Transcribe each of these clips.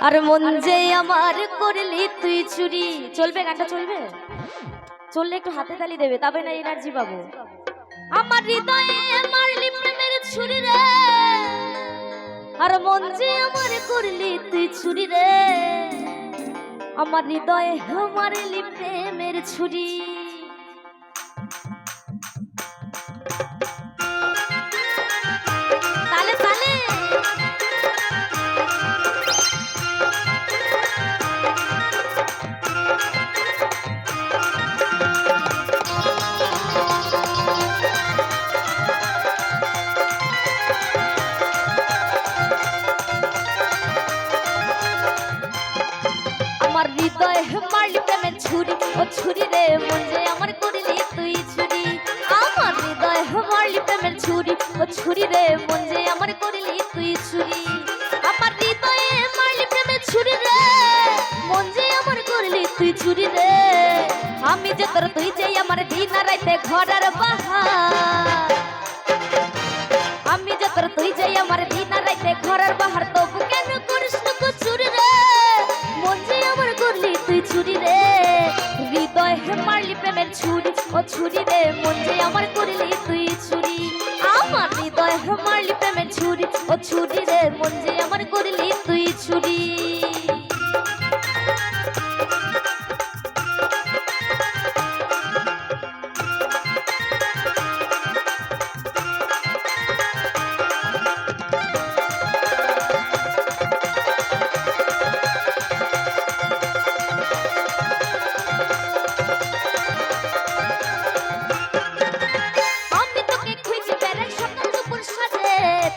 আর মন যে আমার করলি তুই চুরি। চলবে গানটা চলবে? চললে একটু হাতে তালি দেবে, তবে না এনার্জি পাবো। আমার হৃদয়ে মারলি প্রেমের ছুরি রে, আর মন যে আমার করলি তুই চুরি রে। আমার হৃদয়ে মারলি প্রেমের ছুরি। তালে তালে আমার হৃদয়ে মারলি প্রেমের ছুরি, ও ছুরি রে মন যে আমার করলি তুই চুরি। আমার হৃদয়ে মারলি প্রেমের ছুরি, ও ছুরি রে মন যে আমার করলি তুই চুরি। আমার হৃদয়ে মারলি প্রেমের ছুরি রে, মন যে আমার করলি তুই চুরি রে। আমি যে তোর তুই যে আমার দিন রাইতে ঘরের বাহার। আমি যে তোর তুই যে আমার দিন রাইতে ঘরের বাহার, তবু কেন করিস না চুরি রে। মন যে আমার করলি তুই চুরি রে। হৃদয় মারলি প্রেমের ছুরি, ও ছুরি রে মন যে আমার করলি তুই চুরি। আমার হৃদয় মারলি প্রেমের ছুরি, ও ছুরি রে মন যে আমার করলি তুই চুরি।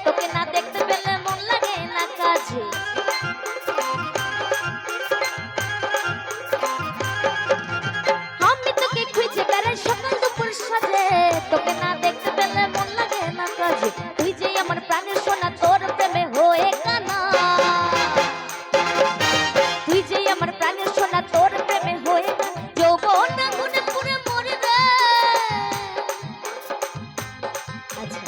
তোকে না দেখতে পেলে মন লাগে না কাজে। আমি তোকে খুঁজে বেড়াই সকাল দুপুর সাজে, তোকে না দেখতে পেলে মন লাগে না কাজে। তুই যে আমার প্রাণের সোনা, তোর প্রেমে হয়ে কানা। তুই যে আমার প্রাণের সোনা, তোর প্রেমে হয়ে যৌবন আগুনে পুড়ে মরে রে। আচ্ছা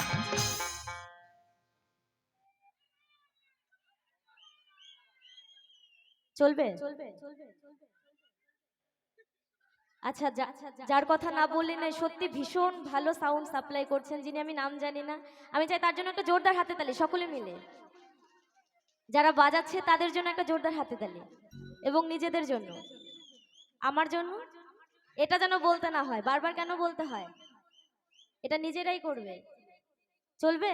চলবে? আচ্ছা, যার কথা না বললে না, সত্যি ভীষণ ভালো সাউন্ড সাপ্লাই করছেন, যিনি আমি নাম জানি না। আমি চাই তার জন্য একটা জোরদার হাতে তালি সকলে মিলে। যারা বাজাচ্ছে তাদের জন্য একটা জোরদার হাতে তালি, এবং নিজেদের জন্য, আমার জন্য। এটা যেন বলতে না হয়, বারবার কেন বলতে হয়? এটা নিজেরাই করবে। চলবে?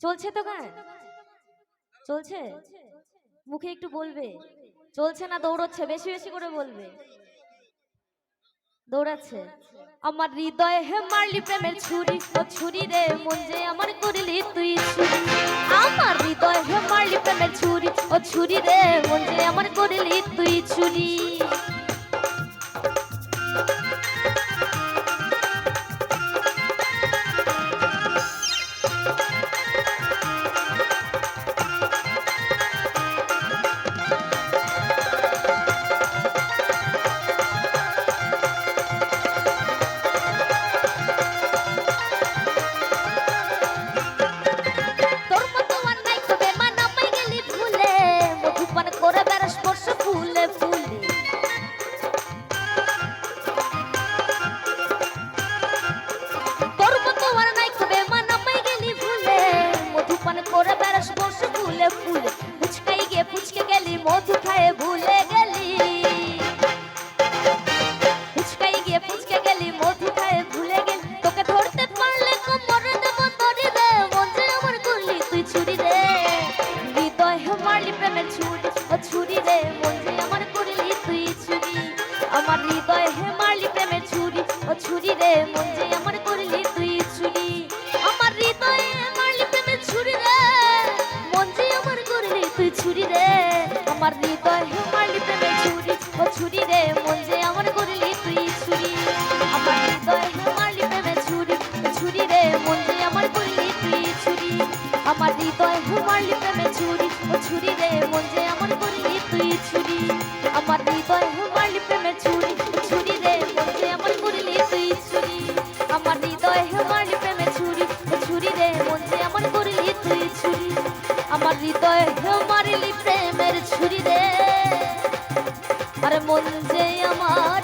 চলছে তো গান? চলছে? মুখে একটু বলবে চলছে না দৌড়চ্ছে? বেশি বেশি করে বলবে। দৌড়াচ্ছে। আমার হৃদয়ে মারলি প্রেমের ছুরি, ও ছুরি রে মন যে আমার করলি তুই চুরি। আমার হৃদয়ে মারলি প্রেমের ছুরি, ও ছুরি রে মন যে আমার করলি তুই চুরি। ফুচকে গেলি মধু খায়ে ভুলে গেলি। ফুচকাই গিয়ে ফুচকে গেলি মধু খায়ে ভুলে গেলি। তোকে ধরতে পারলে কোমরে দেব তরি রে, মন যে আমার করলি তুই চুরি রে। হৃদয় মারলি প্রেমের ছুরি, ও ছুরি রে মন যে আমার করলি তুই চুরি। আমার হৃদয় মারলি প্রেমের ছুরি, ও ছুরি রে মন যে আমার করলি তুই চুরি। আমার হৃদয় মারলি প্রেমের ছুরি রে, মন যে আমার করলি তুই চুরি রে। আমার হৃদয় মারলি প্রেমের ছুরি, ও ছুরি রে মন যে আমার করলি তুই চুরি। আমার হৃদয় মারলি প্রেমের ছুরি, ও ছুরি রে মন যে আমার করলি তুই চুরি। আমার হৃদয় মারলি প্রেমের ছুরি, ও ছুরি রে মন যে আমার করলি তুই চুরি। আমার হৃদয় মারলি প্রেমের ছুরি, ও ছুরি রে মন যে আমার করলি তুই চুরি। আমার হৃদয় মারলি প্রেমের ছুরি, ও ছুরি রে মন যে আমার করলি তুই চুরি। আমার হৃদয় মারলি প্রেমের ছুরি রে মন যে আমার